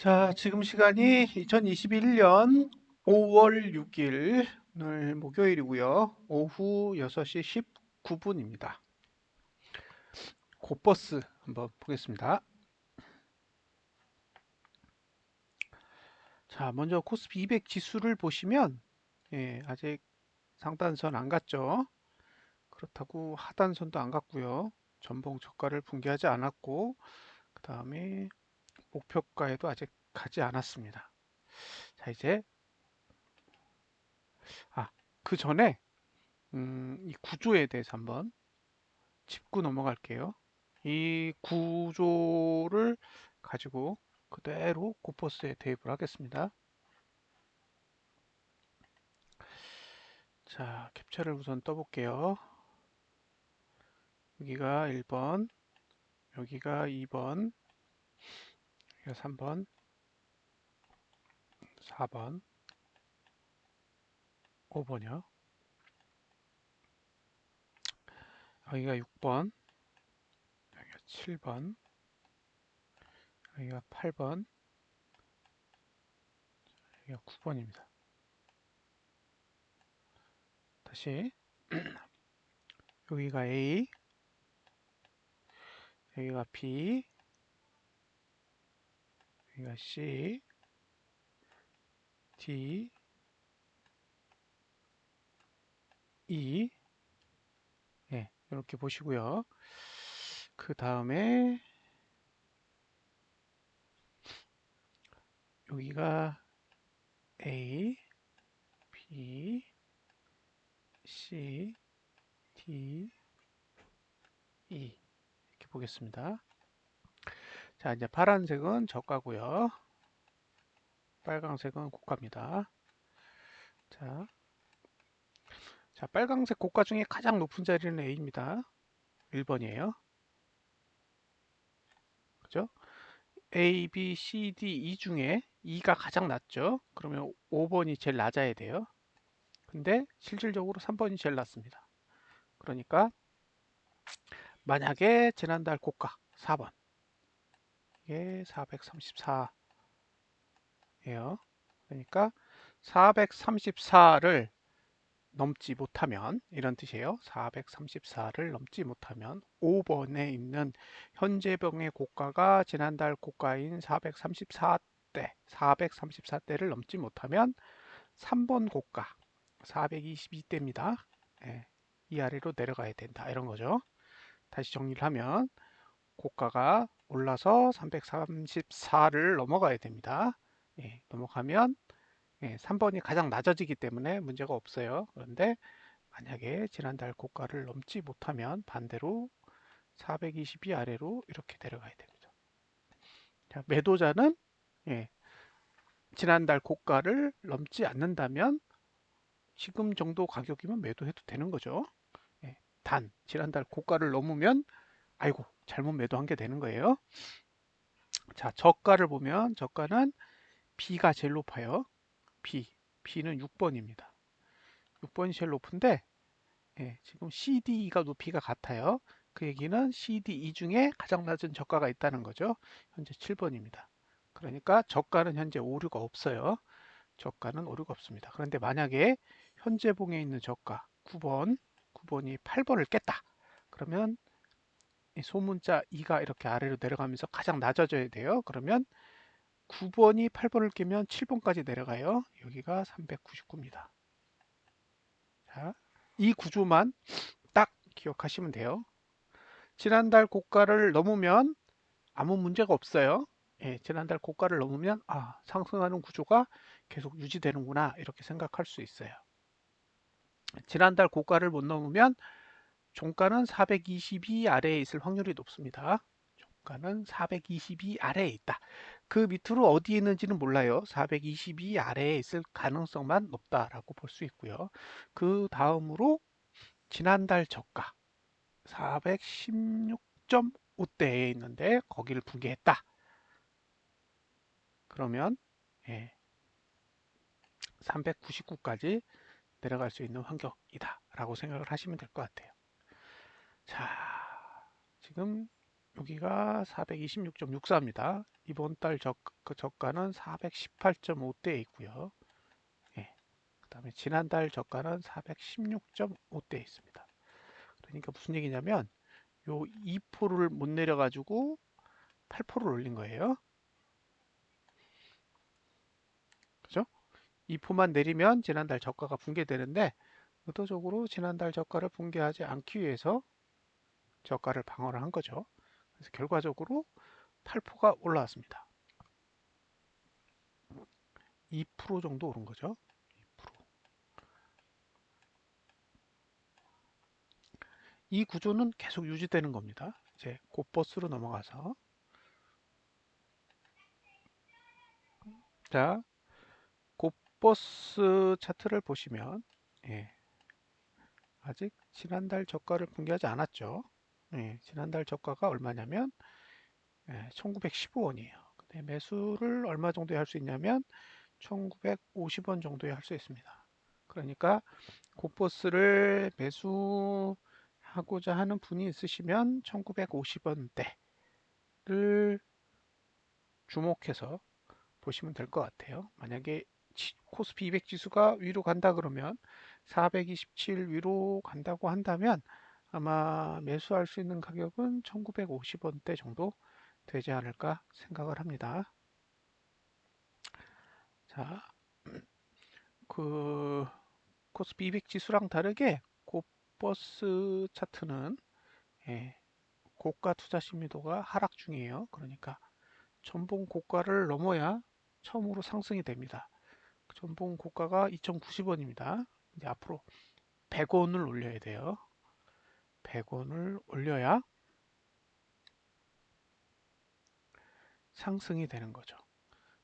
자, 지금 시간이 2021년 5월 6일 오늘 목요일이고요. 오후 6시 19분입니다. 곧버스 한번 보겠습니다. 자, 먼저 코스피 200 지수를 보시면 아직 상단선 안 갔죠. 그렇다고 하단선도 안 갔고요. 전봉 저가를 붕괴하지 않았고 그 다음에 목표가에도 아직 가지 않았습니다. 자, 이제 그 전에 이 구조에 대해서 한번 짚고 넘어갈게요. 이 구조를 가지고 그대로 고퍼스에 대입을 하겠습니다. 자, 캡처를 우선 떠볼게요. 여기가 1번, 여기가 2번, 여기가 3번, 4번, 5번이요. 여기가 6번, 여기가 7번, 여기가 8번, 여기가 9번입니다. 다시 여기가 A, 여기가 B, 여기가 C, D, E, 이렇게 보시고요. 그 다음에 여기가 A, B, C, D, E 이렇게 보겠습니다. 자, 이제 파란색은 저가고요. 빨강색은 고가입니다. 자, 빨강색 고가 중에 가장 높은 자리는 A입니다. 1번이에요. 그죠? A, B, C, D, E 중에 E가 가장 낮죠? 그러면 5번이 제일 낮아야 돼요. 근데 실질적으로 3번이 제일 낮습니다. 그러니까 만약에 지난달 고가 4번 이게 434예요. 그러니까 434를 넘지 못하면 이런 뜻이에요. 434를 넘지 못하면 5번에 있는 현재병의 고가가 지난달 고가인 434대를 넘지 못하면 3번 고가 422대입니다. 이 아래로 내려가야 된다 이런 거죠. 다시 정리를 하면 고가가 올라서 334를 넘어가야 됩니다. 넘어가면 3번이 가장 낮아지기 때문에 문제가 없어요. 그런데 만약에 지난달 고가를 넘지 못하면 반대로 422 아래로 이렇게 내려가야 됩니다. 자, 매도자는 지난달 고가를 넘지 않는다면 지금 정도 가격이면 매도해도 되는 거죠. 단 지난달 고가를 넘으면 아이고 잘못 매도한 게 되는 거예요. 자, 저가를 보면 저가는 B가 제일 높아요. B는 6번입니다. 6번이 제일 높은데 지금 CD가 높이가 같아요. 그 얘기는 CDE 중에 가장 낮은 저가가 있다는 거죠. 현재 7번입니다. 그러니까 저가는 현재 오류가 없어요. 저가는 오류가 없습니다. 그런데 만약에 현재 봉에 있는 저가 9번이 8번을 깼다. 그러면 소문자 2가 이렇게 아래로 내려가면서 가장 낮아져야 돼요. 그러면 9번이 8번을 깨면 7번까지 내려가요. 여기가 399입니다. 자, 이 구조만 딱 기억하시면 돼요. 지난달 고가를 넘으면 아무 문제가 없어요. 지난달 고가를 넘으면 상승하는 구조가 계속 유지되는구나 이렇게 생각할 수 있어요. 지난달 고가를 못 넘으면 종가는 422 아래에 있을 확률이 높습니다. 종가는 422 아래에 있다. 그 밑으로 어디에 있는지는 몰라요. 422 아래에 있을 가능성만 높다라고 볼 수 있고요. 그 다음으로 지난달 저가 416.5대에 있는데 거기를 붕괴했다. 그러면 399까지 내려갈 수 있는 환경이다 라고 생각을 하시면 될 것 같아요. 자, 지금 여기가 426.64입니다. 이번 달 저가는 418.5대에 있고요. 예, 그 다음에 지난달 저가는 416.5대에 있습니다. 그러니까 무슨 얘기냐면 요 2%를 못 내려가지고 8%를 올린 거예요. 그죠? 2%만 내리면 지난달 저가가 붕괴되는데 의도적으로 지난달 저가를 붕괴하지 않기 위해서 저가를 방어를 한 거죠. 그래서 결과적으로 8%가 올라왔습니다. 2% 정도 오른 거죠. 2%. 이 구조는 계속 유지되는 겁니다. 이제 곧버스로 넘어가서 자, 곧버스 차트를 보시면 예, 아직 지난달 저가를 붕괴하지 않았죠. 예, 지난달 저가가 얼마냐면 1915원이에요. 근데 매수를 얼마 정도에 할 수 있냐면 1950원 정도에 할 수 있습니다. 그러니까 곧버스를 매수하고자 하는 분이 있으시면 1950원대를 주목해서 보시면 될 것 같아요. 만약에 코스피 200 지수가 위로 간다 그러면 427 위로 간다고 한다면 아마 매수할 수 있는 가격은 1950원대 정도 되지 않을까 생각을 합니다. 자, 그 코스피 200 지수랑 다르게 곧버스 차트는 예, 고가 투자 심리도가 하락 중이에요. 그러니까 전봉 고가를 넘어야 처음으로 상승이 됩니다. 전봉 고가가 2090원입니다. 이제 앞으로 100원을 올려야 돼요. 100원을 올려야 상승이 되는 거죠.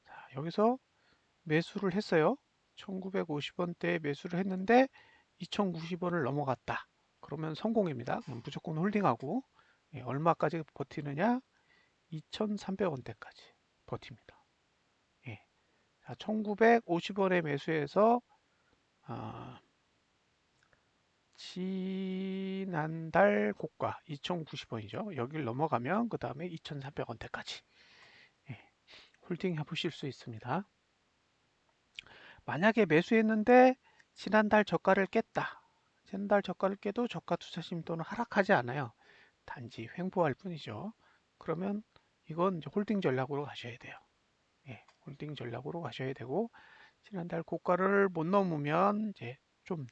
자, 여기서 매수를 했어요. 1950원대에 매수를 했는데 2090원을 넘어갔다. 그러면 성공입니다. 그럼 무조건 홀딩하고 얼마까지 버티느냐? 2300원대까지 버팁니다. 예. 자, 1950원에 매수해서 아, 지난달 고가 2090원이죠. 여기를 넘어가면 그 다음에 2300원대까지 홀딩 해보실 수 있습니다. 만약에 매수했는데 지난달 저가를 깼다. 지난달 저가를 깨도 저가 투자 심도는 하락하지 않아요. 단지 횡보할 뿐이죠. 그러면 이건 이제 홀딩 전략으로 가셔야 돼요. 예, 홀딩 전략으로 가셔야 되고 지난달 고가를 못 넘으면 이제 좀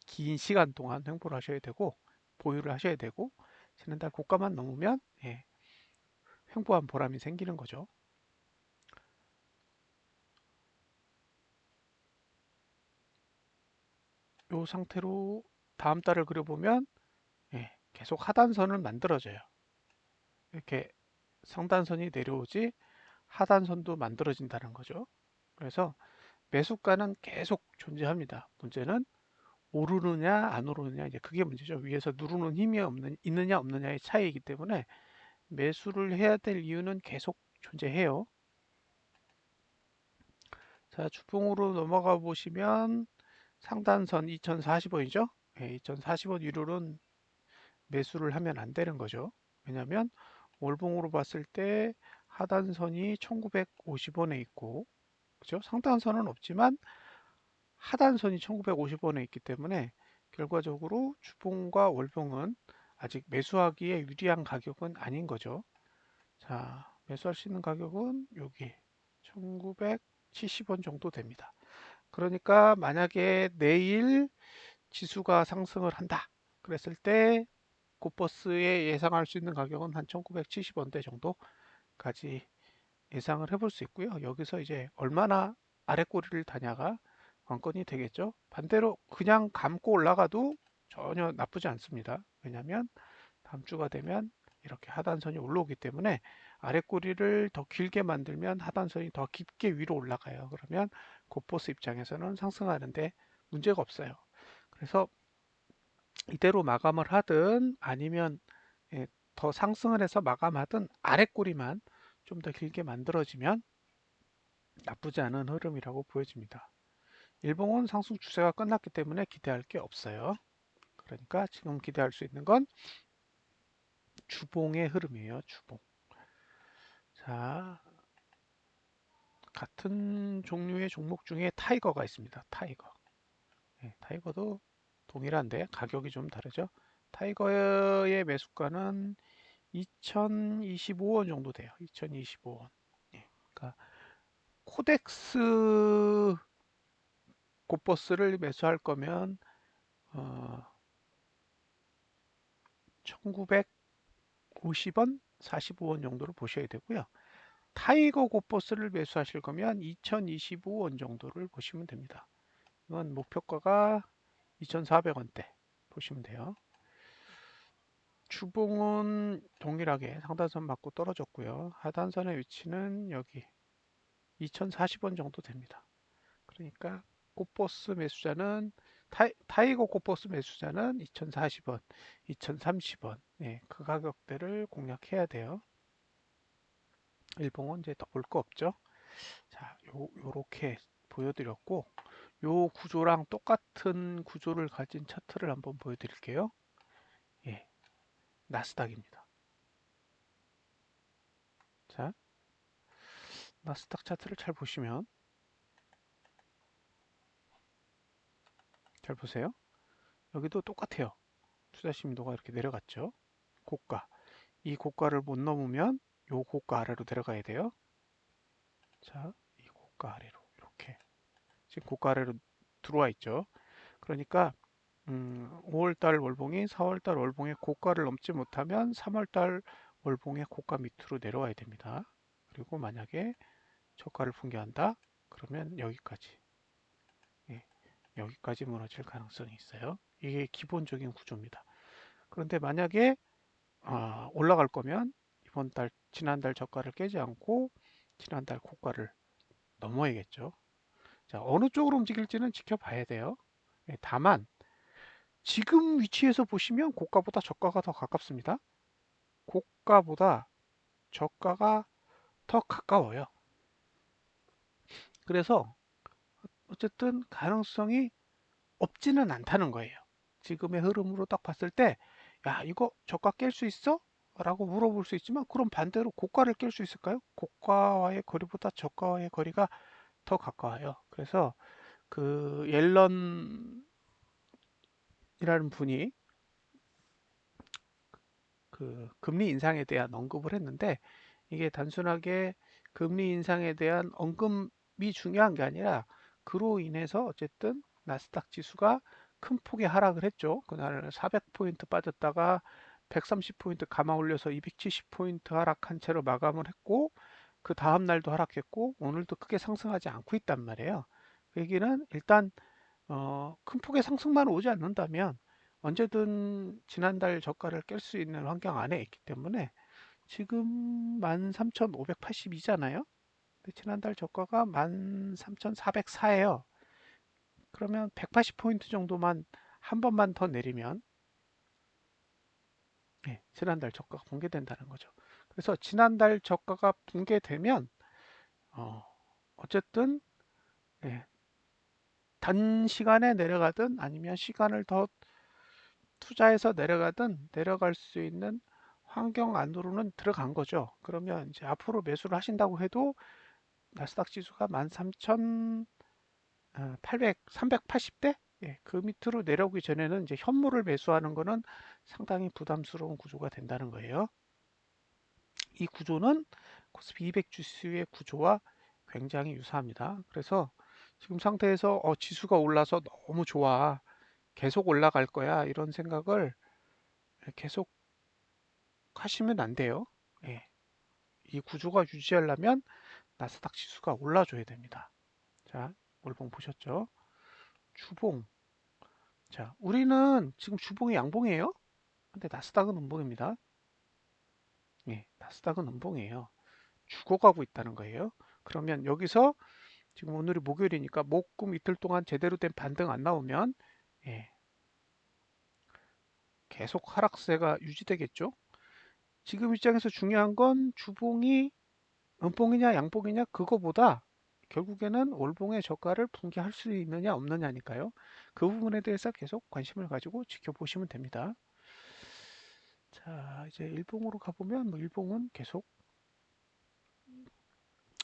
긴 시간 동안 횡보를 하셔야 되고 보유를 하셔야 되고 지난달 고가만 넘으면 횡보한 보람이 생기는 거죠. 이 상태로 다음 달을 그려보면 계속 하단선을 만들어져요. 이렇게 상단선이 내려오지 하단선도 만들어진다는 거죠. 그래서 매수가는 계속 존재합니다. 문제는 오르느냐 안 오르느냐 이제 그게 문제죠. 위에서 누르는 힘이 있느냐 없느냐의 차이이기 때문에 매수를 해야 될 이유는 계속 존재해요. 자, 주봉으로 넘어가 보시면 상단선 2040원이죠. 2040원 위로는 매수를 하면 안 되는 거죠. 왜냐하면 월봉으로 봤을 때 하단선이 1950원에 있고 그죠? 상단선은 없지만 하단선이 1950원에 있기 때문에 결과적으로 주봉과 월봉은 아직 매수하기에 유리한 가격은 아닌 거죠. 자, 매수할 수 있는 가격은 여기 1970원 정도 됩니다. 그러니까 만약에 내일 지수가 상승을 한다. 그랬을 때 곧버스에 예상할 수 있는 가격은 한 1970원대 정도까지 예상을 해볼 수 있고요. 여기서 이제 얼마나 아랫꼬리를 다냐가 관건이 되겠죠. 반대로 그냥 감고 올라가도 전혀 나쁘지 않습니다. 왜냐하면 다음 주가 되면 이렇게 하단선이 올라오기 때문에 아랫꼬리를 더 길게 만들면 하단선이 더 깊게 위로 올라가요. 그러면 곧버스 입장에서는 상승하는데 문제가 없어요. 그래서 이대로 마감을 하든 아니면 예, 더 상승을 해서 마감하든 아랫꼬리만 좀 더 길게 만들어지면 나쁘지 않은 흐름이라고 보여집니다. 일봉은 상승 추세가 끝났기 때문에 기대할 게 없어요. 그러니까 지금 기대할 수 있는 건 주봉의 흐름이에요. 주봉. 자, 같은 종류의 종목 중에 타이거가 있습니다. 타이거. 네, 타이거도 동일한데 가격이 좀 다르죠. 타이거의 매수가는 2025원 정도 돼요. 2025원. 예, 그러니까 코덱스 곧버스를 매수할 거면 1950원, 45원 정도를 보셔야 되고요. 타이거 곧버스를 매수하실 거면 2025원 정도를 보시면 됩니다. 이건 목표가가 2,400원대 보시면 돼요. 주봉은 동일하게 상단선 맞고 떨어졌고요. 하단선의 위치는 여기 2,040원 정도 됩니다. 그러니까 꽃버스 매수자는 타이거 꽃버스 매수자는 2,040원, 2,030원 그 가격대를 공략해야 돼요. 일봉은 이제 더 볼 거 없죠. 자, 요렇게 보여드렸고 요 구조랑 똑같은 구조를 가진 차트를 한번 보여드릴게요. 예, 나스닥입니다. 자, 나스닥 차트를 잘 보시면 잘 보세요. 여기도 똑같아요. 투자 심도가 이렇게 내려갔죠. 고가. 이 고가를 못 넘으면 요 고가 아래로 내려가야 돼요. 자, 이 고가 아래로 이렇게 지금 고가 아래로 들어와 있죠. 그러니까 5월달 월봉이 4월달 월봉의 고가를 넘지 못하면 3월달 월봉의 고가 밑으로 내려와야 됩니다. 그리고 만약에 저가를 붕괴한다 그러면 여기까지 여기까지 무너질 가능성이 있어요. 이게 기본적인 구조입니다. 그런데 만약에 올라갈 거면 이번 달 지난달 저가를 깨지 않고 지난달 고가를 넘어야겠죠. 자, 어느 쪽으로 움직일지는 지켜봐야 돼요. 다만 지금 위치에서 보시면 고가보다 저가가 더 가깝습니다. 고가보다 저가가 더 가까워요. 그래서 어쨌든 가능성이 없지는 않다는 거예요. 지금의 흐름으로 딱 봤을 때, 야, 이거 저가 깰 수 있어? 라고 물어볼 수 있지만, 그럼 반대로 고가를 깰 수 있을까요? 고가와의 거리보다 저가와의 거리가 더 가까워요. 그래서 그 옐런이라는 분이 그 금리 인상에 대한 언급을 했는데, 이게 단순하게 금리 인상에 대한 언급이 중요한 게 아니라 그로 인해서 어쨌든 나스닥 지수가 큰 폭의 하락을 했죠. 그날 400포인트 빠졌다가 130포인트 감아 올려서 270포인트 하락한 채로 마감을 했고 그 다음 날도 하락했고 오늘도 크게 상승하지 않고 있단 말이에요. 그 얘기는 일단 큰 폭의 상승만 오지 않는다면 언제든 지난달 저가를 깰 수 있는 환경 안에 있기 때문에 지금 13,582잖아요. 지난달 저가가 13,404예요. 그러면 180포인트 정도만 한 번만 더 내리면 지난달 저가가 붕괴된다는 거죠. 그래서 지난달 저가가 붕괴되면 어쨌든 단시간에 내려가든 아니면 시간을 더 투자해서 내려가든 내려갈 수 있는 환경 안으로는 들어간 거죠. 그러면 이제 앞으로 매수를 하신다고 해도 나스닥 지수가 13,800, 380대? 그 밑으로 내려오기 전에는 이제 현물을 매수하는 거는 상당히 부담스러운 구조가 된다는 거예요. 이 구조는 코스피 200 지수의 구조와 굉장히 유사합니다. 그래서 지금 상태에서 지수가 올라서 너무 좋아. 계속 올라갈 거야. 이런 생각을 계속 하시면 안 돼요. 예, 이 구조가 유지하려면 나스닥 지수가 올라줘야 됩니다. 자, 월봉 보셨죠? 주봉. 자, 우리는 지금 주봉이 양봉이에요. 근데 나스닥은 음봉입니다. 예, 나스닥은 음봉이에요. 죽어가고 있다는 거예요. 그러면 여기서 지금 오늘이 목요일이니까 목금 이틀 동안 제대로 된 반등 안 나오면 예, 계속 하락세가 유지되겠죠. 지금 입장에서 중요한 건 주봉이 음봉이냐 양봉이냐 그거보다 결국에는 월봉의 저가를 붕괴할 수 있느냐 없느냐니까요. 그 부분에 대해서 계속 관심을 가지고 지켜보시면 됩니다. 자, 이제 일봉으로 가보면 뭐 일봉은 계속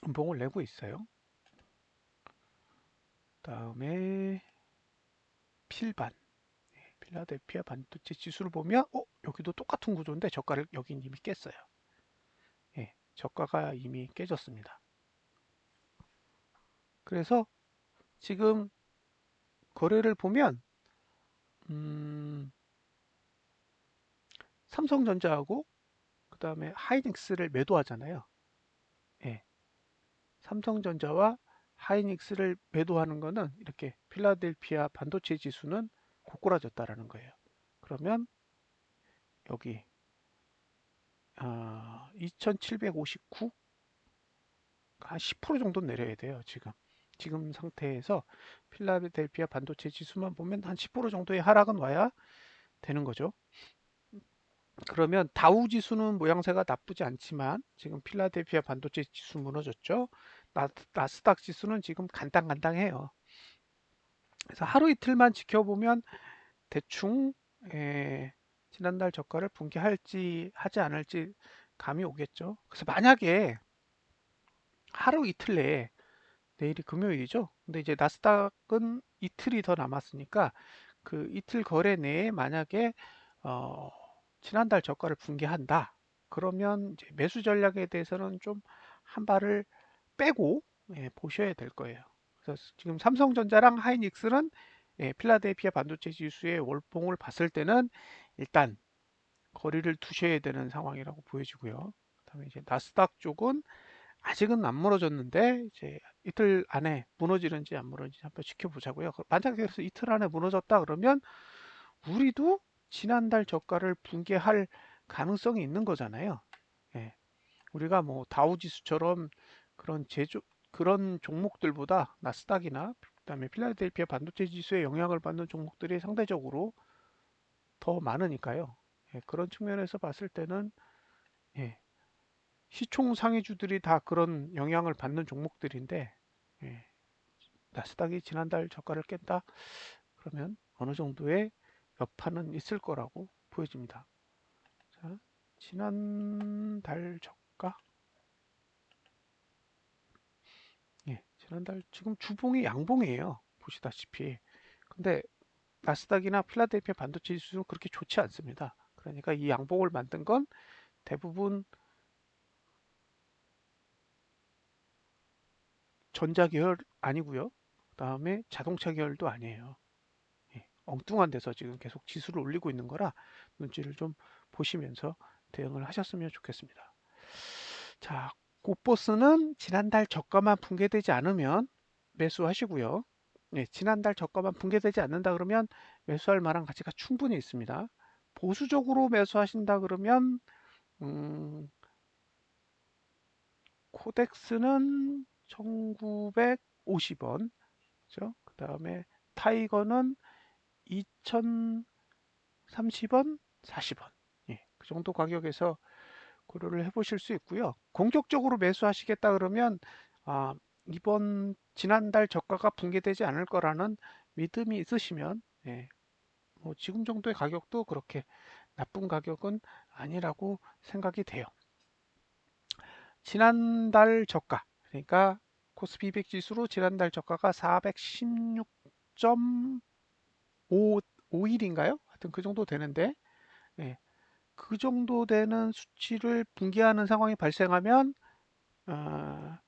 음봉을 내고 있어요. 다음에 필반, 필라델피아 반도체 지수를 보면 여기도 똑같은 구조인데 저가를 여기 이미 깼어요. 예, 저가가 이미 깨졌습니다. 그래서 지금 거래를 보면 삼성전자하고 그 다음에 하이닉스를 매도하잖아요. 예, 삼성전자와 하이닉스를 매도하는 거는 이렇게 필라델피아 반도체 지수는 고꾸라졌다라는 거예요. 그러면 여기 2759, 한 10% 정도 내려야 돼요. 지금 상태에서 필라델피아 반도체 지수만 보면 한 10% 정도의 하락은 와야 되는 거죠. 그러면 다우 지수는 모양새가 나쁘지 않지만 지금 필라델피아 반도체 지수 무너졌죠. 나스닥 지수는 지금 간당간당해요. 그래서 하루 이틀만 지켜보면 대충 지난달 저가를 붕괴할지 하지 않을지 감이 오겠죠. 그래서 만약에 하루 이틀 내에, 내일이 금요일이죠. 근데 이제 나스닥은 이틀이 더 남았으니까 그 이틀 거래 내에 만약에 어, 지난달 저가를 붕괴한다. 그러면 이제 매수 전략에 대해서는 좀 한 발을 빼고 보셔야 될 거예요. 그래서 지금 삼성전자랑 하이닉스는 필라델피아 반도체 지수의 월봉을 봤을 때는 일단 거리를 두셔야 되는 상황이라고 보여지고요. 그다음에 이제 나스닥 쪽은 아직은 안 무너졌는데 이제 이틀 안에 무너지는지 안 무너지는지 한번 지켜보자고요. 만약에 그래서 이틀 안에 무너졌다 그러면 우리도 지난달 저가를 붕괴할 가능성이 있는 거잖아요. 예. 우리가 뭐 다우지수처럼 그런 그런 종목들보다 나스닥이나 그다음에 필라델피아 반도체 지수에 영향을 받는 종목들이 상대적으로 더 많으니까요. 예, 그런 측면에서 봤을 때는 예, 시총 상위주들이 다 그런 영향을 받는 종목들인데 예, 나스닥이 지난달 저가를 깬다 그러면 어느 정도의 여파는 있을 거라고 보여집니다. 자, 지난달 저가 지난달 지금 주봉이 양봉이에요. 보시다시피. 근데 나스닥이나 필라델피아 반도체 지수는 그렇게 좋지 않습니다. 그러니까 이 양봉을 만든 건 대부분 전자 계열 아니고요. 그다음에 자동차 계열도 아니에요. 엉뚱한 데서 지금 계속 지수를 올리고 있는 거라 눈치를 좀 보시면서 대응을 하셨으면 좋겠습니다. 자, 꽃보스는 지난달 저가만 붕괴되지 않으면 매수하시고요. 지난달 저가만 붕괴되지 않는다 그러면 매수할 만한 가치가 충분히 있습니다. 보수적으로 매수하신다 그러면 음, 코덱스는 1950원, 그죠? 그 다음에 타이거는 2030원, 40원. 그 정도 가격에서 고려를 해보실 수 있고요. 공격적으로 매수하시겠다 그러면 이번 지난달 저가가 붕괴되지 않을 거라는 믿음이 있으시면 뭐 지금 정도의 가격도 그렇게 나쁜 가격은 아니라고 생각이 돼요. 지난달 저가 그러니까 코스피 200 지수로 지난달 저가가 416.5일인가요? 하여튼 그 정도 되는데 예, 그 정도 되는 수치를 붕괴하는 상황이 발생하면 어,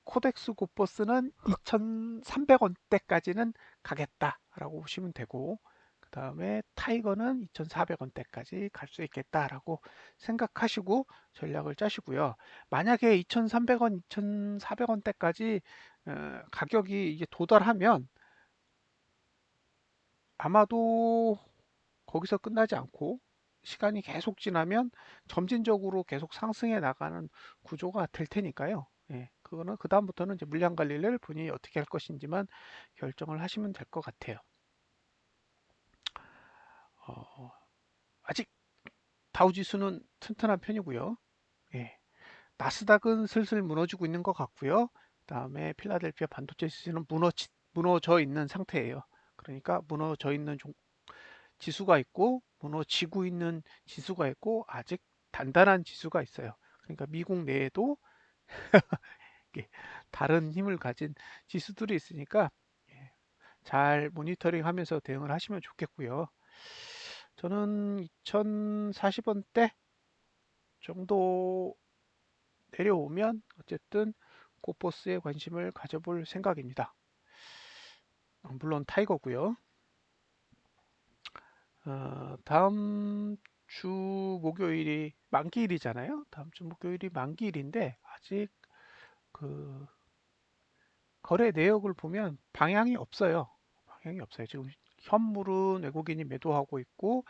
코덱스 고퍼스는 2,300원대까지는 가겠다라고 보시면 되고 그 다음에 타이거는 2,400원대까지 갈 수 있겠다라고 생각하시고 전략을 짜시고요. 만약에 2,300원, 2,400원대까지 가격이 이게 도달하면 아마도 거기서 끝나지 않고 시간이 계속 지나면 점진적으로 계속 상승해 나가는 구조가 될 테니까요. 그거는 그다음부터는 이제 물량 관리를 본인이 어떻게 할 것인지만 결정을 하시면 될 것 같아요. 어, 아직 다우지수는 튼튼한 편이고요. 예, 나스닥은 슬슬 무너지고 있는 것 같고요. 그다음에 필라델피아 반도체 지수는 무너져 있는 상태예요. 그러니까 무너져 있는 지수가 있고 무너지고 있는 지수가 있고 아직 단단한 지수가 있어요. 그러니까 미국 내에도 다른 힘을 가진 지수들이 있으니까 예, 잘 모니터링하면서 대응을 하시면 좋겠고요. 저는 2040원대 정도 내려오면 어쨌든 코포스에 관심을 가져볼 생각입니다. 물론 타이거고요. 다음 주 목요일이 만기일이잖아요. 다음 주 목요일이 만기일인데 아직 그 거래 내역을 보면 방향이 없어요. 방향이 없어요. 지금 현물은 외국인이 매도하고 있고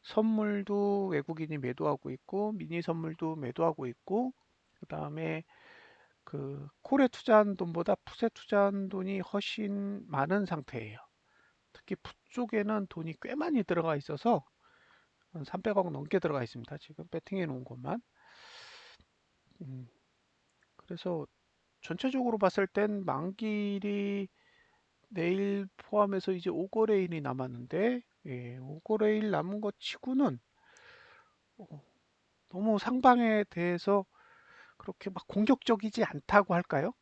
선물도 외국인이 매도하고 있고 미니 선물도 매도하고 있고 그다음에 그 콜에 투자한 돈보다 풋에 투자한 돈이 훨씬 많은 상태예요. 특히 풋 쪽에는 돈이 꽤 많이 들어가 있어서 한 300억 넘게 들어가 있습니다. 지금 배팅해 놓은 것만. 음, 그래서 전체적으로 봤을 땐 만기일이 내일 포함해서 이제 5거래일이 남았는데, 예, 5거래일 남은 것 치고는 어, 너무 상방에 대해서 그렇게 막 공격적이지 않다고 할까요?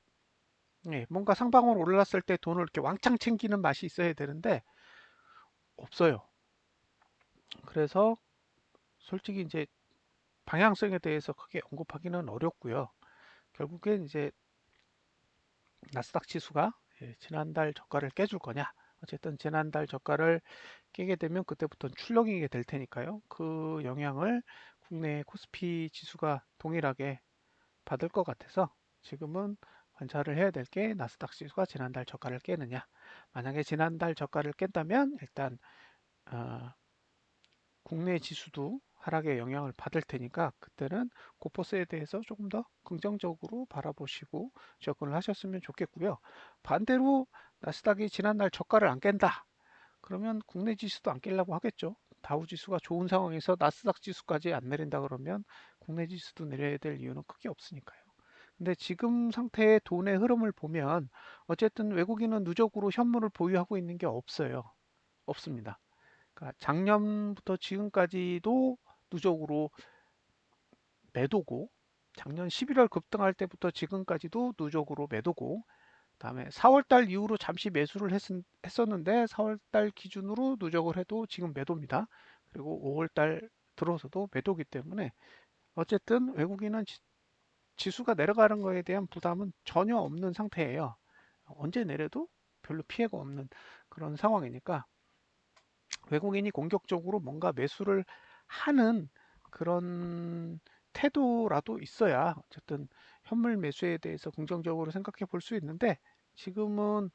예, 뭔가 상방으로 올랐을 때 돈을 이렇게 왕창 챙기는 맛이 있어야 되는데 없어요. 그래서 솔직히 이제 방향성에 대해서 크게 언급하기는 어렵고요. 결국엔 이제 나스닥 지수가 예, 지난달 저가를 깨줄 거냐? 어쨌든 지난달 저가를 깨게 되면 그때부터는 출렁이게 될 테니까요. 그 영향을 국내 코스피 지수가 동일하게 받을 것 같아서 지금은 관찰을 해야 될 게 나스닥 지수가 지난달 저가를 깨느냐. 만약에 지난달 저가를 깬다면 일단 어, 국내 지수도 하락의 영향을 받을 테니까 그때는 코퍼스에 대해서 조금 더 긍정적으로 바라보시고 접근을 하셨으면 좋겠고요. 반대로 나스닥이 지난날 저가를 안 깬다. 그러면 국내 지수도 안 깨려고 하겠죠. 다우 지수가 좋은 상황에서 나스닥 지수까지 안 내린다 그러면 국내 지수도 내려야 될 이유는 크게 없으니까요. 근데 지금 상태의 돈의 흐름을 보면 어쨌든 외국인은 누적으로 현물을 보유하고 있는 게 없어요. 없습니다. 그러니까 작년부터 지금까지도 누적으로 매도고 작년 11월 급등할 때부터 지금까지도 누적으로 매도고 그다음에 4월달 이후로 잠시 매수를 했었는데 4월달 기준으로 누적을 해도 지금 매도입니다. 그리고 5월달 들어서도 매도기 때문에 어쨌든 외국인은 지수가 내려가는 거에 대한 부담은 전혀 없는 상태예요. 언제 내려도 별로 피해가 없는 그런 상황이니까 외국인이 공격적으로 뭔가 매수를 하는 그런 태도라도 있어야 어쨌든 현물 매수에 대해서 긍정적으로 생각해 볼 수 있는데 지금은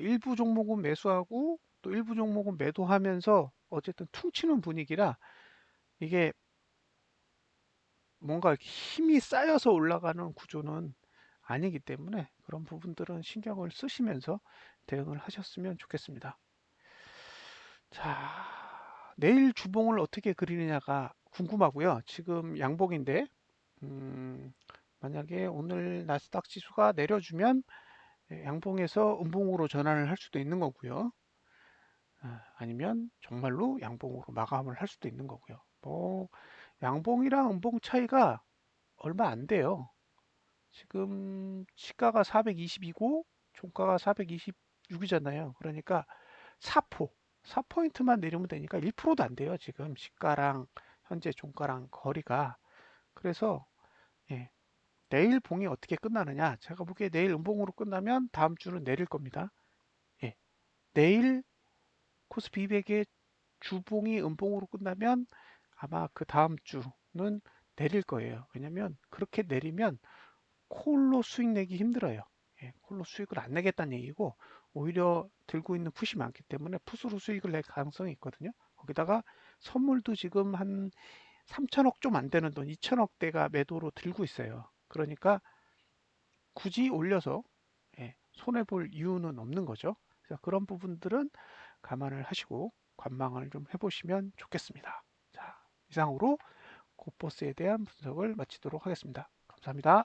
일부 종목은 매수하고 또 일부 종목은 매도하면서 어쨌든 퉁치는 분위기라 이게 뭔가 힘이 쌓여서 올라가는 구조는 아니기 때문에 그런 부분들은 신경을 쓰시면서 대응을 하셨으면 좋겠습니다. 자, 내일 주봉을 어떻게 그리느냐가 궁금하고요. 지금 양봉인데, 음, 만약에 오늘 나스닥 지수가 내려주면 양봉에서 음봉으로 전환을 할 수도 있는 거고요. 아니면 정말로 양봉으로 마감을 할 수도 있는 거고요. 뭐, 양봉이랑 음봉 차이가 얼마 안 돼요. 지금 시가가 420이고 종가가 426이잖아요. 그러니까 4포, 4포인트만 내리면 되니까 1%도 안 돼요. 지금 시가랑 현재 종가랑 거리가. 그래서 예, 내일 봉이 어떻게 끝나느냐? 제가 보기에 내일 음봉으로 끝나면 다음 주는 내릴 겁니다. 예, 내일 코스피 200의 주봉이 음봉으로 끝나면 아마 그 다음 주는 내릴 거예요. 왜냐면 그렇게 내리면 콜로 수익 내기 힘들어요. 예, 콜로 수익을 안 내겠다는 얘기고 오히려 들고 있는 풋이 많기 때문에 풋으로 수익을 낼 가능성이 있거든요. 거기다가 선물도 지금 한 3천억 좀 안 되는 돈, 2천억대가 매도로 들고 있어요. 그러니까 굳이 올려서 예, 손해 볼 이유는 없는 거죠. 그래서 그런 부분들은 감안을 하시고 관망을 좀 해보시면 좋겠습니다. 자, 이상으로 코포스에 대한 분석을 마치도록 하겠습니다. 감사합니다.